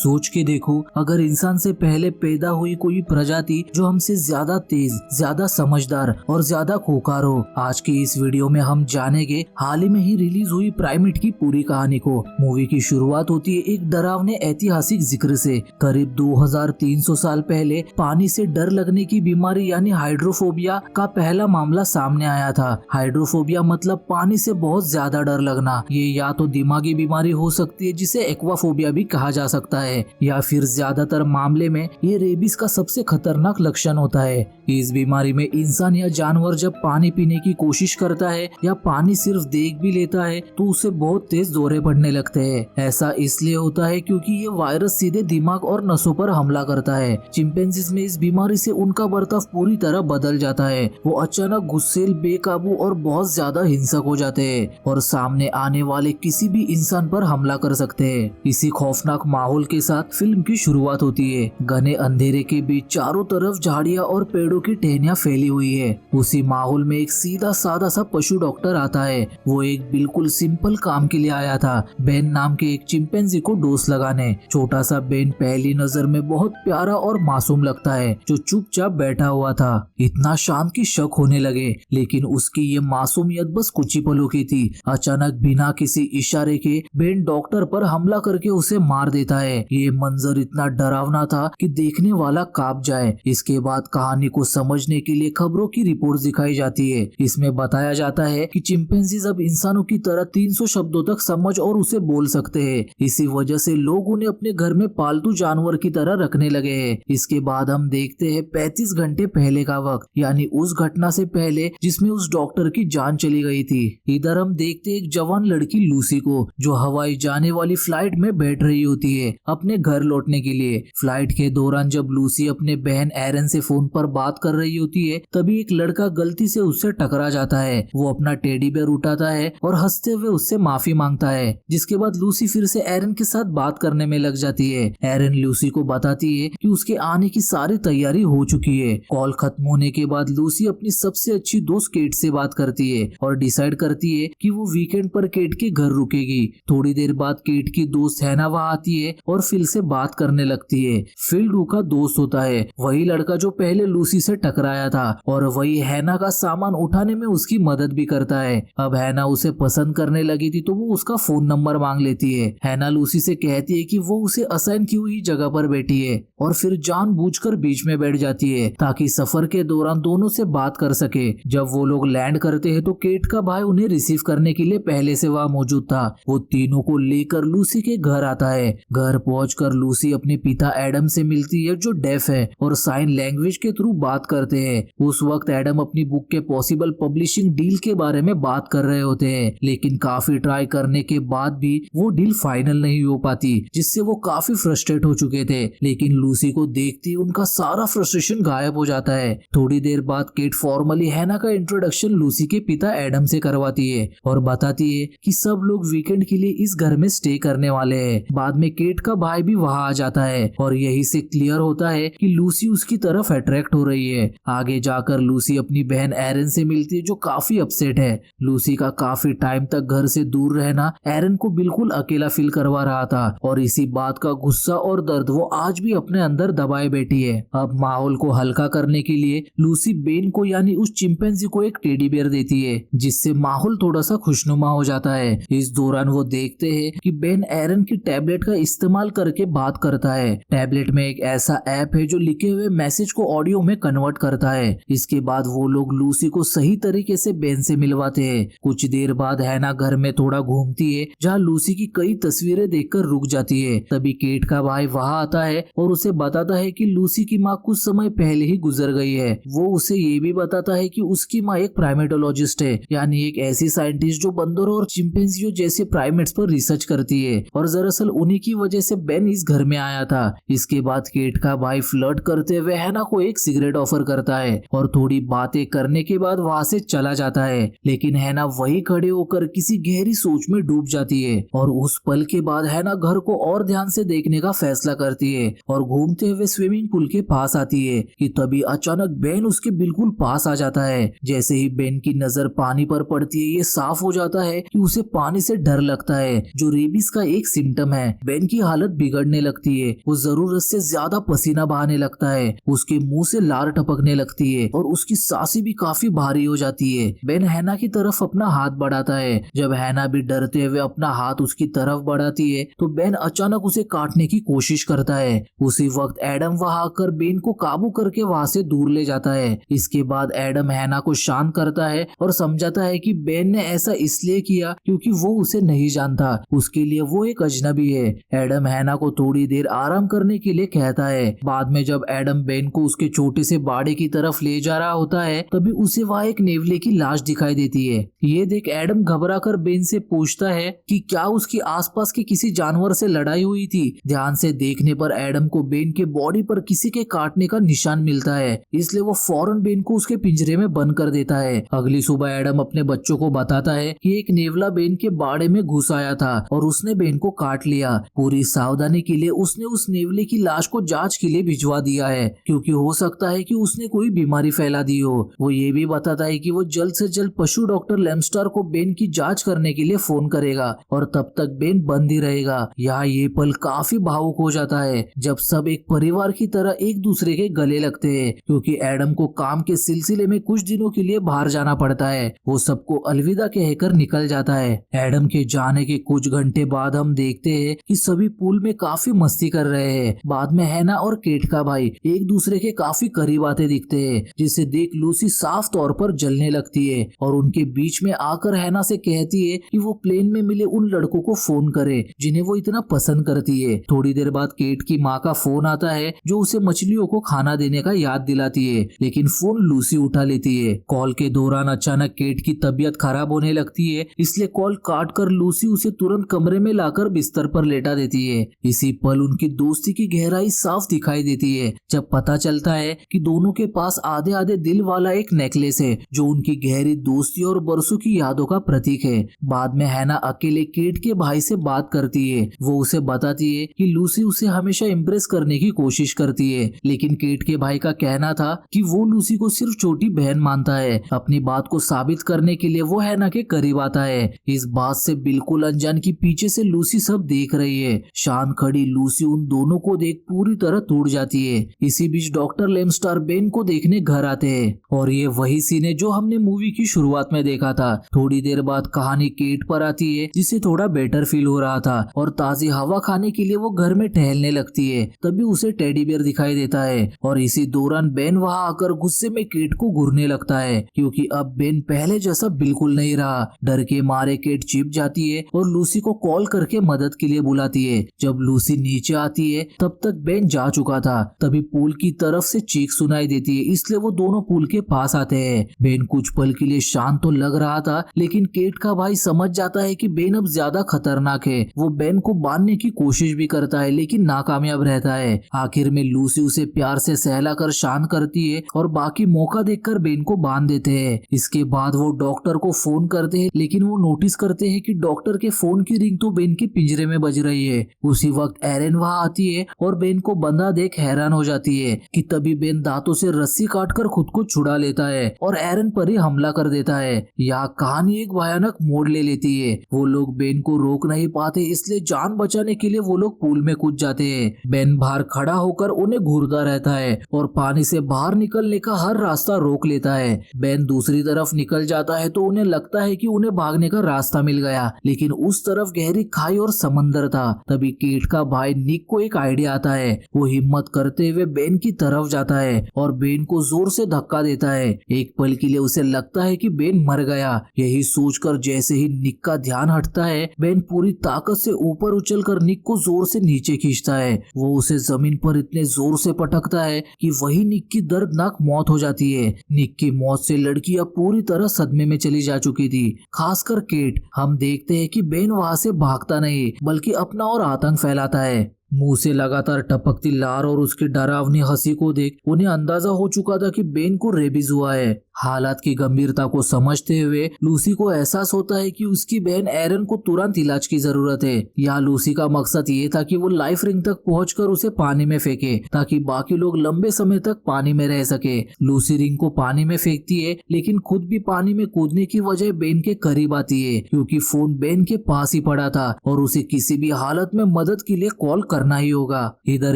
सोच के देखो, अगर इंसान से पहले पैदा हुई कोई प्रजाति जो हमसे ज्यादा तेज, ज्यादा समझदार और ज्यादा खूंखार हो। आज की इस वीडियो में हम जानेंगे हाल ही में ही रिलीज हुई प्राइमेट की पूरी कहानी को। मूवी की शुरुआत होती है एक डरावने ऐतिहासिक जिक्र से। करीब 2300 साल पहले पानी से डर लगने की बीमारी यानी हाइड्रोफोबिया का पहला मामला सामने आया था। हाइड्रोफोबिया मतलब पानी से बहुत ज्यादा डर लगना। ये या तो दिमागी बीमारी हो सकती है जिसे एक्वाफोबिया भी कहा जा सकता है, या फिर ज्यादातर मामले में ये रेबीज का सबसे खतरनाक लक्षण होता है। इस बीमारी में इंसान या जानवर जब पानी पीने की कोशिश करता है या पानी सिर्फ देख भी लेता है तो उसे बहुत तेज दौरे पड़ने लगते हैं। ऐसा इसलिए होता है क्योंकि ये वायरस सीधे दिमाग और नसों पर हमला करता है। चिंपैंजीज में इस बीमारी से उनका बर्ताव पूरी तरह बदल जाता है। वो अचानक गुस्सैल, बेकाबू और बहुत ज्यादा हिंसक हो जाते हैं और सामने आने वाले किसी भी इंसान पर हमला कर सकते हैं। इसी खौफनाक माहौल के साथ फिल्म की शुरुआत होती है। घने अंधेरे के बीच चारों तरफ झाड़ियां और पेड़ों की टहनियां फैली हुई है। उसी माहौल में एक सीधा साधा सा पशु डॉक्टर आता है। वो एक बिल्कुल सिंपल काम के लिए आया था, बेन नाम के एक चिंपैंजी को डोज लगाने। छोटा सा बेन पहली नजर में बहुत प्यारा और मासूम लगता है, जो चुपचाप बैठा हुआ था। इतना शांत कि शक होने लगे, लेकिन उसकी ये मासूमियत बस कुछ ही पलों की थी। अचानक बिना किसी इशारे के बेन डॉक्टर पर हमला करके उसे मार देता है। ये मंजर इतना डरावना था कि देखने वाला कांप जाए। इसके बाद कहानी को समझने के लिए खबरों की रिपोर्ट दिखाई जाती है। इसमें बताया जाता है कि चिंपैंजीज अब इंसानों की तरह 300 शब्दों तक समझ और उसे बोल सकते हैं। इसी वजह से लोग उन्हें अपने घर में पालतू जानवर की तरह रखने लगे हैं। इसके बाद हम देखते हैं 35 घंटे पहले का वक्त, यानी उस घटना से पहले जिसमें उस डॉक्टर की जान चली गई थी। इधर हम देखते हैं एक जवान लड़की लूसी को, जो हवाई जाने वाली फ्लाइट में बैठ रही होती है अपने घर लौटने के लिए। फ्लाइट के दौरान जब लूसी अपने बहन एरन से फोन पर बात कर रही होती है, तभी एक लड़का गलती से उससे टकरा जाता है। वो अपना टेडी बेयर उठाता है और हंसते हुए उससे माफी मांगता है, जिसके बाद लूसी फिर से एरन के साथ बात करने में लग जाती है। एरन लूसी को बताती है कि उसके आने की सारी तैयारी हो चुकी है। कॉल खत्म होने के बाद लूसी अपनी सबसे अच्छी दोस्त केट से बात करती है और डिसाइड करती है कि वो वीकेंड पर केट के घर रुकेगी। थोड़ी देर बाद केट की दोस्त हैना वहाँ आती है और फिल से बात करने लगती है। फिल रू का दोस्त होता है, वही लड़का जो पहले लूसी से टकराया था, और वही हैना का सामान उठाने में उसकी मदद भी करता है। अब हैना उसे पसंद करने लगी थी तो वो उसका फोन नंबर मांग लेती है। हैना लूसी से कहती है कि वो उसे असाइन की हुई जगह पर बैठी है और फिर जानबूझकर बीच में बैठ जाती है ताकि सफर के दौरान दोनों से बात कर सके। जब वो लोग लैंड करते हैं तो केट का भाई उन्हें रिसीव करने के लिए पहले से वहाँ मौजूद था। वो तीनों को लेकर लूसी के घर आता है। घर पहुंचकर लूसी अपने पिता एडम से मिलती है, जो डेफ है और साइन लैंग्वेज के थ्रू बात करते हैं। उस वक्त एडम अपनी बुक के पॉसिबल पब्लिशिंग डील के बारे में बात कर रहे होते हैं, लेकिन काफी ट्राई करने के बाद भी वो डील फाइनल नहीं हो पाती, जिससे वो काफी फ्रस्ट्रेट हो चुके थे। लेकिन लूसी को देखते ही उनका सारा फ्रस्ट्रेशन गायब हो जाता है। थोड़ी देर बाद केट फॉर्मली हैना का इंट्रोडक्शन लूसी के पिता एडम से करवाती है और बताती है कि सब लोग वीकेंड के लिए इस घर में स्टे करने वाले हैं। बाद में केट का भाई भी वहां आ जाता है और यही से क्लियर होता है कि लूसी उसकी तरफ अट्रैक्ट हो रही है। आगे जाकर लूसी अपनी बहन एरन से मिलती है, जो काफी अपसेट है। लूसी का काफी टाइम तक घर से दूर रहना एरन को बिल्कुल अकेला फील करवा रहा था और इसी बात का गुस्सा और दर्द वो आज भी अपने अंदर दबाए बैठी है। अब माहौल को हल्का करने के लिए लूसी बेन को, यानी उस चिंपैंजी को, एक टेडी बेयर देती है, जिससे माहौल थोड़ा सा खुशनुमा हो जाता है। इस दौरान वो देखते हैं कि बेन एरन की टैबलेट का इस्तेमाल करके बात करता है। टैबलेट में एक ऐसा ऐप है जो लिखे हुए मैसेज को ऑडियो में कन्वर्ट करता है। इसके बाद वो लोग लूसी को सही तरीके से बेन से मिलवाते हैं। कुछ देर बाद हैना घर में थोड़ा घूमती है, जहाँ लूसी की कई तस्वीरें देखकर रुक जाती है। तभी केट का भाई वहाँ आता है और उसे बताता है कि लूसी की माँ कुछ समय पहले ही गुजर गई है। वो उसे ये भी बताता है कि उसकी माँ एक प्राइमेटोलॉजिस्ट है, यानी एक ऐसी साइंटिस्ट जो बंदरों और चिंपैंजियों जैसे प्राइमेट्स पर रिसर्च करती है, और दरअसल उन्हीं की वजह से बेन इस घर में आया था। इसके बाद केट का भाई फ्लर्ट करते हुए हैना को एक सिगरेट ऑफर करता है और थोड़ी बातें करने के बाद वहाँ से चला जाता है। लेकिन हैना वही खड़े होकर किसी गहरी सोच में डूब जाती है और उस पल के बाद हैना घर को और ध्यान से देखने का फैसला करती है और घूमते हुए स्विमिंग पूल के पास आती है कि तभी अचानक बेन उसके बिल्कुल पास आ जाता है। जैसे ही बेन की नजर पानी पर पड़ती है, ये साफ हो जाता है कि उसे पानी से डर लगता है, जो रेबीज का एक सिम्टम है। बेन की हालत बिगड़ने लगती है। वो जरूरत से ज्यादा पसीना बहाने लगता है, उसके मुंह से लार टपकने लगती है और उसकी सांसें भी काफी भारी हो जाती है। बेन हैना की तरफ अपना हाथ बढ़ाता है। जब हैना भी डरते हुए अपना हाथ उसकी तरफ बढ़ाती है तो बेन अचानक उसे काटने की कोशिश करता है। उसी वक्त एडम वहां आकर बेन को काबू करके वहां से दूर ले जाता है। इसके बाद एडम हैना को शांत करता है और समझाता है कि बेन ने ऐसा इसलिए किया क्योंकि वो उसे नहीं जानता, उसके लिए वो एक अजनबी है। एडम हैना को थोड़ी देर आराम करने के लिए कहता है। बाद में जब एडम बेन को उसके छोटे से बाड़े की तरफ ले जा रहा होता है तभी उसे वहां एक नेवले की लाश दिखाई देती है। ये देख एडम घबराकर बेन से पूछता है कि क्या उसकी आसपास के किसी जानवर से लड़ाई हुई थी। ध्यान से देखने पर एडम को बेन के बॉडी पर किसी के काटने का निशान मिलता है, इसलिए वो फौरन बेन को उसके पिंजरे में बंद कर देता है। अगली सुबह एडम अपने बच्चों को बताता है कि एक नेवला बेन के बाड़े में घुस आया था और उसने बेन को काट लिया। पूरी सावधानी के लिए उसने उस नेवले की लाश को जांच के लिए भिजवा दिया है क्योंकि हो सकता है कि उसने कोई बीमारी फैला दी हो। वो ये भी बताता है कि वो जल्द से जल्द पशु डॉक्टर लेमस्टर को बेन की जांच करने के लिए फोन करेगा और तब तक बेन बंद ही रहेगा। यहाँ ये पल काफी भावुक हो जाता है जब सब एक परिवार की तरह एक दूसरे के गले लगते हैं क्योंकि एडम को काम के सिलसिले में कुछ दिनों के लिए बाहर जाना पड़ता है। वो सबको अलविदा कहकर निकल जाता है। एडम के जाने के कुछ घंटे बाद हम देखते हैं कि सभी पूल में काफी मस्ती कर रहे हैं। बाद में हैना और केट का भाई एक दूसरे के काफी करीब आते दिखते हैं, जिसे देख लूसी साफ तौर पर जलने लगती है और उनके बीच में आकर हैना से कहती है कि वो प्लेन में मिले उन लड़कों को फोन करे जिन्हें वो इतना पसंद करती है। थोड़ी देर बाद केट की माँ का फोन आता है जो उसे मछलियों को खाना देने का याद दिलाती है, लेकिन फोन लूसी उठा लेती है। कॉल के दौरान अचानक केट की तबीयत खराब होने लगती है, इसलिए कॉल काट कर लूसी उसे तुरंत कमरे में लाकर बिस्तर पर लेटा देती है। इसी पल उनकी दोस्ती की गहराई साफ दिखाई देती है जब पता चलता है कि दोनों के पास आधे आधे दिल वाला एक नेकलेस है जो उनकी गहरी दोस्ती और बरसों की यादों का प्रतीक है। बाद में हैना अकेले केट के भाई से बात करती है। वो उसे बताती है कि लूसी उसे हमेशा इम्प्रेस करने की कोशिश करती है, लेकिन केट के भाई का कहना था कि वो लूसी को सिर्फ छोटी बहन मानता है। अपनी बात को साबित करने के लिए वो हैना के करीब आता है। इस बात से बिल्कुल अनजान की पीछे से लूसी सब देख रही है। शांत खड़ी लूसी उन दोनों को देख पूरी तरह टूट जाती है। इसी बीच डॉक्टर लेमस्टर बेन को देखने घर आते हैं और ये वही सीन है जो हमने मूवी की शुरुआत में देखा था। थोड़ी देर बाद कहानी केट पर आती है जिसे थोड़ा बेटर फील हो रहा था और ताजी हवा खाने के लिए वो घर में टहलने लगती है। तभी उसे टेडी बियर दिखाई देता है और इसी दौरान बेन वहां आकर गुस्से में केट को घूरने लगता है क्योंकि अब बेन पहले जैसा बिल्कुल नहीं रहा। डर के मारे केट छिप जाती है और लूसी को कॉल करके मदद के लिए बुलाती है। जब लूसी नीचे आती है तब तक बेन जा चुका था। तभी पूल की तरफ से चीख सुनाई देती है, इसलिए वो दोनों पूल के पास आते हैं। बेन कुछ पल के लिए शांत तो लग रहा था, लेकिन केट का भाई समझ जाता है कि बेन अब ज्यादा खतरनाक है। वो बेन को बांधने की कोशिश भी करता है लेकिन नाकामयाब रहता है। आखिर में लूसी उसे प्यार से सहलाकर शांत करती है और बाकी मौका देखकर बेन को बांध देते हैं। इसके बाद वो डॉक्टर को फोन करते हैं, लेकिन वो नोटिस करते हैं कि डॉक्टर के फोन की रिंग तो बेन के पिंजरे में बज रही है। उसी वक्त एरन वहां आती है और बेन को बंधा देख हैरान हो जाती है कि तभी बेन दांतों से रस्सी काटकर खुद को छुड़ा लेता है और एरन पर ही हमला कर देता है। यहाँ कहानी एक भयानक मोड़ ले लेती है। वो लोग बेन को रोक नहीं पाते, इसलिए जान बचाने के लिए वो लोग पूल में कूद जाते हैं। बेन बाहर खड़ा होकर उन्हें घूरता रहता है और पानी से बाहर निकलने का हर रास्ता रोक लेता है। बेन दूसरी तरफ निकल जाता है तो उन्हें लगता है कि उन्हें भागने का रास्ता मिल गया, लेकिन उस तरफ गहरी खाई और समंदर था। तभी केट का भाई निक को एक आइडिया आता है। वो हिम्मत करते हुए बेन की तरफ जाता है और बेन को जोर से धक्का देता है। एक पल के लिए उसे लगता है कि बेन मर गया। यही सोचकर जैसे ही निक का ध्यान हटता है, बेन पूरी ताकत से ऊपर उछलकर निक को जोर से नीचे खींचता है। वो उसे जमीन पर इतने जोर से पटकता है कि वही निक की दर्दनाक मौत हो जाती है। निक की मौत से लड़की अब पूरी तरह सदमे में चली जा चुकी थी, खासकर केट। हम देखते हैं कि बेन वहां से भागता नहीं बल्कि अपना और आतंक फैलाता है। मुंह से लगातार टपकती लार और उसकी डरावनी हंसी को देख उन्हें अंदाजा हो चुका था कि बेन को रेबीज हुआ है। हालात की गंभीरता को समझते हुए लूसी को एहसास होता है कि उसकी बहन एरन को तुरंत इलाज की जरूरत है। यहाँ लूसी का मकसद ये था कि वो लाइफ रिंग तक पहुंचकर उसे पानी में फेंके ताकि बाकी लोग लंबे समय तक पानी में रह सके। लूसी रिंग को पानी में फेंकती है, लेकिन खुद भी पानी में कूदने की वजह बेन के करीब आती है क्योंकि फोन बेन के पास ही पड़ा था और उसे किसी भी हालत में मदद के लिए कॉल करना ही होगा। इधर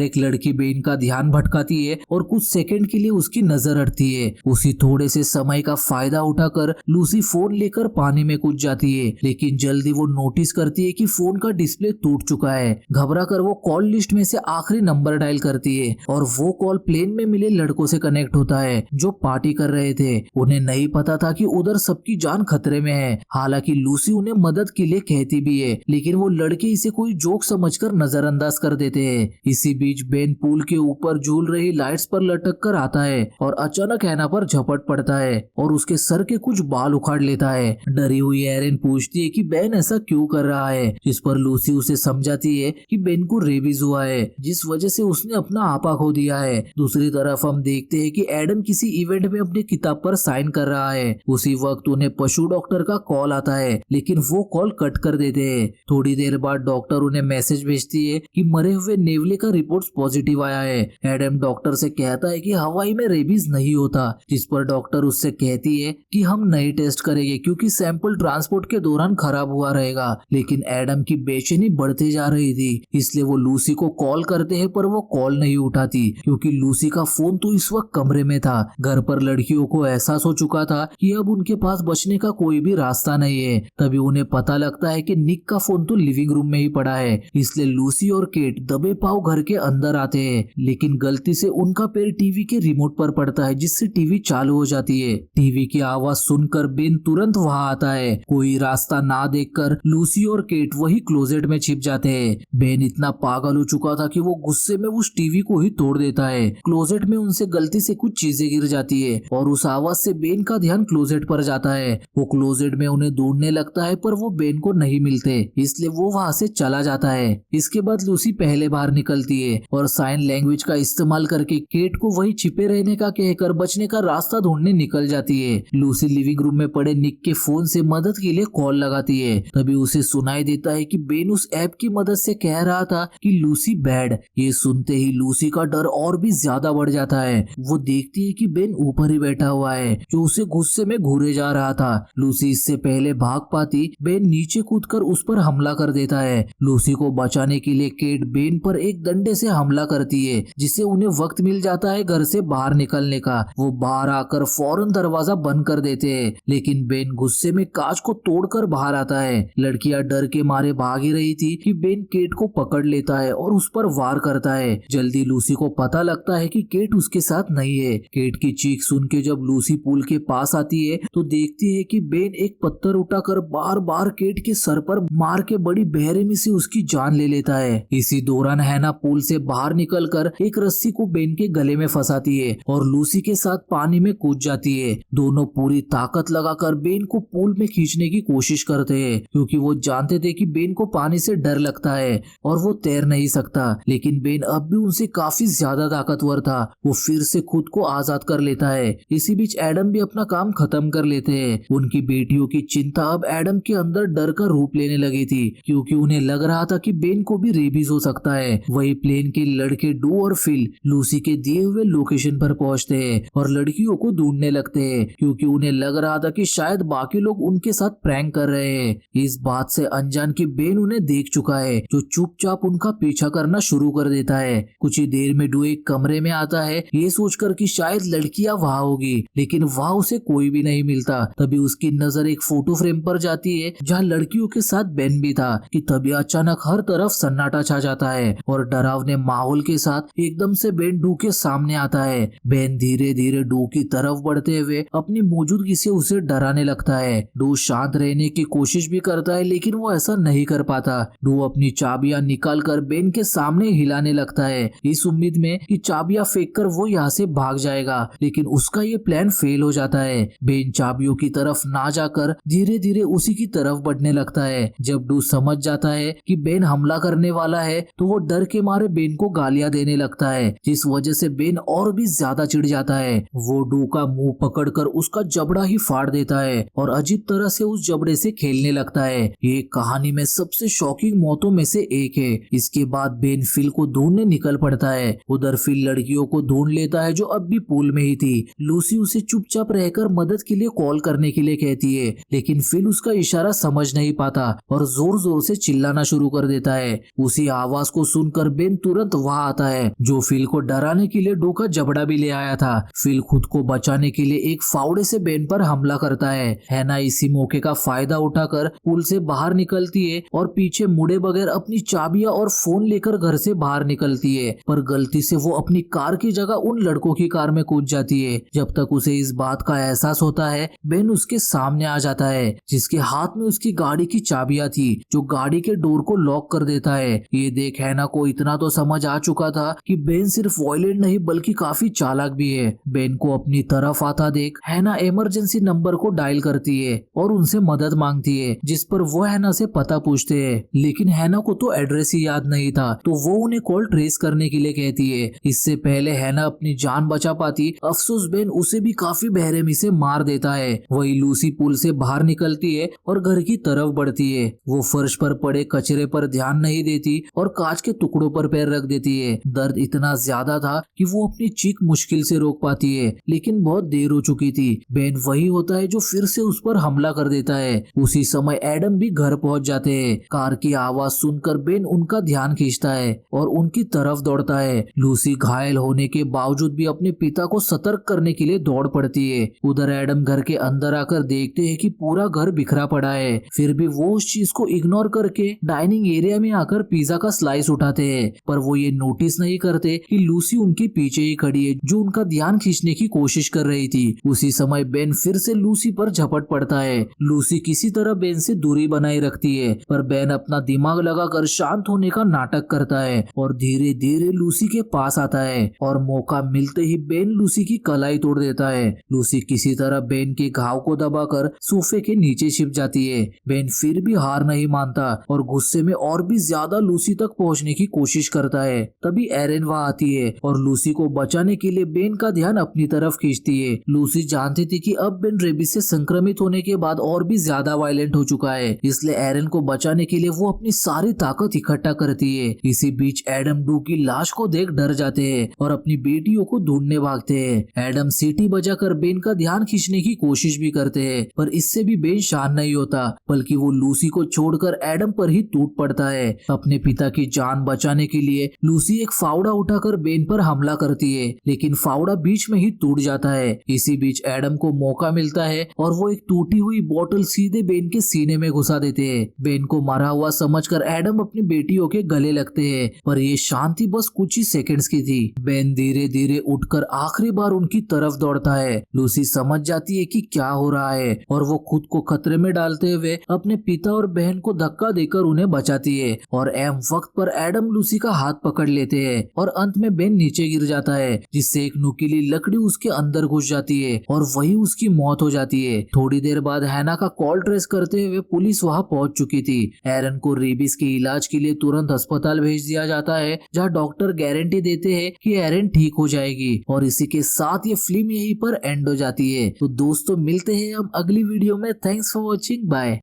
एक लड़की बेन का ध्यान भटकाती है और कुछ सेकंड के लिए उसकी नजर हटती है। उसी थोड़े से समय का फायदा उठाकर लूसी फोन लेकर पानी में कूद जाती है, लेकिन जल्दी वो नोटिस करती है कि फोन का डिस्प्ले टूट चुका है। घबरा कर वो कॉल लिस्ट में से आखिरी नंबर डायल करती है और वो कॉल प्लेन में मिले लड़कों से कनेक्ट होता है जो पार्टी कर रहे थे। उन्हें नहीं पता था कि उधर सबकी जान खतरे में है। हालांकि लूसी उन्हें मदद के लिए कहती भी है, लेकिन वो लड़के इसे कोई जोक समझकर नजरअंदाज कर देते हैं। इसी बीच बेन पूल के ऊपर झूल रही लाइट्स पर लटक कर आता है और अचानक हैना पर झपट पड़ता है और उसके सर के कुछ बाल उखाड़ लेता है। डरी हुई एरिन पूछती है कि बेन ऐसा क्यों कर रहा है, जिस पर लूसी उसे समझाती है कि बेन को रेबीज हुआ है, जिस वजह से उसने अपना आपा खो दिया है। दूसरी तरफ हम देखते हैं कि एडम किसी इवेंट में अपनी किताब पर साइन कर रहा है। उसी वक्त उन्हें पशु डॉक्टर का कॉल आता है, लेकिन वो कॉल कट कर देते हैं। थोड़ी देर बाद डॉक्टर उन्हें मैसेज भेजती है कि मरे हुए नेवले का रिपोर्ट पॉजिटिव आया है। एडम डॉक्टर से कहता है कि हवाई में रेबीज नहीं होता, जिस पर डॉक्टर उससे कहती है कि हम नई टेस्ट करेंगे क्योंकि सैंपल ट्रांसपोर्ट के दौरान खराब हुआ रहेगा। लेकिन एडम की बेचैनी बढ़ते जा रही थी, इसलिए वो लूसी को कॉल करते हैं, पर वो कॉल नहीं उठाती क्योंकि लूसी का फोन तो इस वक्त कमरे में था। घर पर लड़कियों को एहसास हो चुका था कि अब उनके पास बचने का कोई भी रास्ता नहीं है। तभी उन्हें पता लगता है कि निक का फोन तो लिविंग रूम में ही पड़ा है, इसलिए लूसी और केट दबे पाव घर के अंदर आते हैं, लेकिन गलती से उनका पैर टीवी के रिमोट पर पड़ता है, जिससे टीवी चालू हो जाती है। टीवी की आवाज सुनकर बेन तुरंत वहां आता है। कोई रास्ता ना देखकर लूसी और केट वही क्लोजेट में छिप जाते हैं। बेन इतना पागल हो चुका था कि वो गुस्से में उस टीवी को ही तोड़ देता है। क्लोजेट में उनसे गलती से कुछ चीजें गिर जाती है और उस आवाज से बेन का ध्यान क्लोजेट पर जाता है। वो क्लोजेट में उन्हें ढूंढने लगता है, पर वो बेन को नहीं मिलते, इसलिए वो वहां से चला जाता है। इसके बाद लूसी पहले बाहर निकलती है और साइन लैंग्वेज का इस्तेमाल करके केट को वही छिपे रहने का कहकर बचने का रास्ता ढूंढने निकल जाती है। लूसी लिविंग रूम में पड़े निक के फोन से मदद के लिए कॉल लगाती है। तभी उसे सुनाई देता है कि बेन उस ऐप की मदद से कह रहा था कि लूसी बैड। ये सुनते ही लूसी का डर और भी ज्यादा बढ़ जाता है। वो देखती है कि बेन ऊपर ही बैठा हुआ है, जो उसे गुस्से में घूरे जा रहा था। लूसी इससे पहले भाग पाती, बेन नीचे कूदकर उस पर हमला कर देता है। लूसी को बचाने के लिए केट बेन पर एक डंडे से हमला करती है, जिससे उन्हें वक्त मिल जाता है घर से बाहर निकलने का। वो बाहर आकर फौरन दरवाजा बंद कर देते हैं, लेकिन बेन गुस्से में कांच को तोड़कर बाहर आता है। लड़कियां डर के मारे भाग ही रही थी कि बेन केट को पकड़ लेता है और उस पर वार करता है। जल्दी लूसी को पता लगता है कि केट उसके साथ नहीं है। केट की चीख सुन के जब लूसी पूल के पास आती है तो देखती है कि बेन एक पत्थर उठाकर बार बार केट के सर पर मार के बड़ी बेरहमी से उसकी जान ले लेता है। इसी दौरान हैना पूल से बाहर निकलकर एक रस्सी को बेन के गले में फंसाती है और लूसी के साथ पानी में कूद जाती है। दोनों पूरी ताकत लगाकर बेन को पूल में खींचने की कोशिश करते हैं, क्योंकि वो जानते थे कि बेन को पानी से डर लगता है और वो तैर नहीं सकता। लेकिन बेन अब भी उनसे काफी ज्यादा ताकतवर था। वो फिर से खुद को आजाद कर लेता है। इसी बीच एडम भी अपना काम खत्म कर लेते हैं। उनकी बेटियों की चिंता अब एडम के अंदर डर का रूप लेने लगी थी, क्योंकि उन्हें लग रहा था कि बेन को भी रेबीज हो सकता है। वही प्लेन के लड़के डू और फिल लूसी के दिए हुए लोकेशन पर पहुंचते हैं और लड़कियों को ढूंढने लगते हैं, क्योंकि उन्हें लग रहा था कि शायद बाकी लोग उनके साथ प्रैंक कर रहे हैं। इस बात से अनजान कि बेन उन्हें देख चुका है, जो चुपचाप उनका पीछा करना शुरू कर देता है। कुछ ही देर में डू एक कमरे में आता है, ये सोचकर कि शायद लड़कियां वहां होगी, लेकिन वहां उसे कोई भी नहीं मिलता। तभी उसकी नजर एक फोटो फ्रेम पर जाती है जहाँ लड़कियों के साथ बेन भी था। कि तभी अचानक हर तरफ सन्नाटा छा जाता है और डरावने माहौल के साथ एकदम से बेन डू के सामने आता है। बेन धीरे धीरे डू की तरफ बढ़ते हुए अपनी मौजूदगी से उसे डराने लगता है। डू शांत रहने की कोशिश भी करता है, लेकिन वो ऐसा नहीं कर पाता। डू अपनी चाबियां निकाल कर बेन के सामने हिलाने लगता है, इस उम्मीद में कि चाबियां फेंक कर वो यहाँ से भाग जाएगा, लेकिन उसका ये प्लान फेल हो जाता है। बेन चाबियों की तरफ ना जाकर धीरे धीरे उसी की तरफ बढ़ने लगता है। जब डू समझ जाता है कि बेन हमला करने वाला है तो वो डर के मारे बेन को गालियां देने लगता है, जिस वजह से बेन और भी ज्यादा चिढ़ जाता है। वो डू का मुंह पकड़कर उसका जबड़ा ही फाड़ देता है और अजीब तरह से उस जबड़े से खेलने लगता है। ये कहानी में सबसे शॉकिंग मौतों में से एक है। इसके बाद बेन फिल को ढूंढने निकल पड़ता है। उधर फिल लड़कियों को ढूंढ लेता है जो अब भी पूल में ही थी। लूसी उसे चुपचाप रहकर मदद के लिए कॉल करने के लिए कहती है, लेकिन फिल उसका इशारा समझ नहीं पाता और जोर जोर से चिल्लाना शुरू कर देता है। उसी आवाज आवाज को सुनकर बेन तुरंत वहां आता है, जो फिल को डराने के लिए डो का जबड़ा भी ले आया था। फिल खुद को बचाने के लिए एक फावड़े से बेन पर हमला करता है। हैना इसी मौके का फायदा उठाकर पुल से बाहर निकलती है और पीछे मुड़े बगैर अपनी चाबियां और फोन लेकर घर से बाहर निकलती है, पर गलती से वो अपनी कार की जगह उन लड़कों की कार में कूद जाती है। जब तक उसे इस बात का एहसास होता है, बेन उसके सामने आ जाता है, जिसके हाथ में उसकी गाड़ी की चाबियां थी, जो गाड़ी के डोर को लॉक कर देता है। ये देख हैना को इतना तो समझ आ चुका था कि बेन सिर्फ वॉयलेंट नहीं बल्कि काफी चालाक भी है। बेन को अपनी तरफ आता देख हैना इमरजेंसी नंबर को डायल करती है और उनसे मदद मांगती है, जिस पर वो हैना से पता पूछते हैं। लेकिन हैना को तो एड्रेस ही याद नहीं था, तो वो उन्हें कॉल ट्रेस करने के लिए कहती है। इससे पहले हैना अपनी जान बचा पाती, अफसोस बेन उसे भी काफी बेरहमी से मार देता है। वही लूसी पुल से बाहर निकलती है और घर की तरफ बढ़ती है। वो फर्श पर पड़े कचरे पर ध्यान नहीं देती और कांच के टुकड़ों पर पैर रख देती है। दर्द इतना ज्यादा था कि वो अपनी चीख मुश्किल से रोक पाती है, लेकिन बहुत देर हो चुकी थी। बेन वही होता है जो फिर से उस पर हमला कर देता है। उसी समय एडम भी घर पहुंच जाते हैं। कार की आवाज सुनकर बेन उनका ध्यान खींचता है और उनकी तरफ दौड़ता है। लूसी घायल होने के बावजूद भी अपने पिता को सतर्क करने के लिए दौड़ पड़ती है। उधर एडम घर के अंदर आकर देखते हैं कि पूरा घर बिखरा पड़ा है, फिर भी वो उस चीज को इग्नोर करके डाइनिंग एरिया में आकर पिज्जा का स्लाइस उठाते हैं। पर वो ये नोटिस नहीं करते कि लूसी उनके पीछे ही खड़ी है, जो उनका ध्यान खींचने की कोशिश कर रही थी। उसी समय बेन फिर से लूसी पर झपट पड़ता है। लूसी किसी तरह बेन से दूरी बनाए रखती है, पर बेन अपना दिमाग लगाकर शांत होने का नाटक करता है और धीरे धीरे लूसी के पास आता है और मौका मिलते ही बेन लूसी की कलाई तोड़ देता है। लूसी किसी तरह बेन के घाव को दबाकर सोफे के नीचे छिप जाती है। बेन फिर भी हार नहीं मानता और गुस्से में और भी ज्यादा लूसी तक पहुंचने की कोशिश करता है। तभी एरन वहां आती है और लूसी को बचाने के लिए बेन का ध्यान अपनी तरफ खींचती है। लूसी जानती थी कि अब बेन रेबीज से संक्रमित होने के बाद और भी ज्यादा वायलेंट हो चुका है, इसलिए एरन को बचाने के लिए वो अपनी सारी ताकत इकट्ठा करती है। इसी बीच एडम डू की लाश को देख डर जाते हैं और अपनी बेटियों को ढूंढने भागते हैं। एडम सीटी बजाकर बेन का ध्यान खींचने की कोशिश भी करते हैं, पर इससे भी बेन शांत नहीं होता, बल्कि वो लूसी को छोड़कर एडम पर ही टूट पड़ता है। अपने पिता की जान बचाने के लिए लूसी एक फावड़ा उठाकर बेन पर हमला करती है, लेकिन फावड़ा बीच में ही टूट जाता है। इसी बीच एडम को मौका मिलता है और वो एक टूटी हुई बोतल सीधे बेन के सीने में घुसा देते हैं। बेन को मरा हुआ समझकर एडम अपनी बेटियों के गले लगते हैं, पर ये शांति बस कुछ ही सेकंड्स की थी। बेन धीरे धीरे उठकर आखिरी बार उनकी तरफ दौड़ता है। लूसी समझ जाती है कि क्या हो रहा है और वो खुद को खतरे में डालते हुए अपने पिता और बहन को धक्का देकर उन्हें बचाती है। और एम वक्त पर एडम लूसी का हाथ पकड़ लेते हैं और अंत में बेन नीचे गिर जाता है, जिससे एक नुकीली लकड़ी उसके अंदर घुस जाती है और वही उसकी मौत हो जाती है। थोड़ी देर बाद हैना का कॉल ट्रेस करते हुए पुलिस वहां पहुंच चुकी थी। एरन को रेबीज के इलाज के लिए तुरंत अस्पताल भेज दिया जाता है, जहां डॉक्टर गारंटी देते हैं कि एरन ठीक हो जाएगी। और इसी के साथ ये फिल्म यहीं पर एंड हो जाती है। तो दोस्तों मिलते हैं हम अगली वीडियो में। Thanks for watching, bye.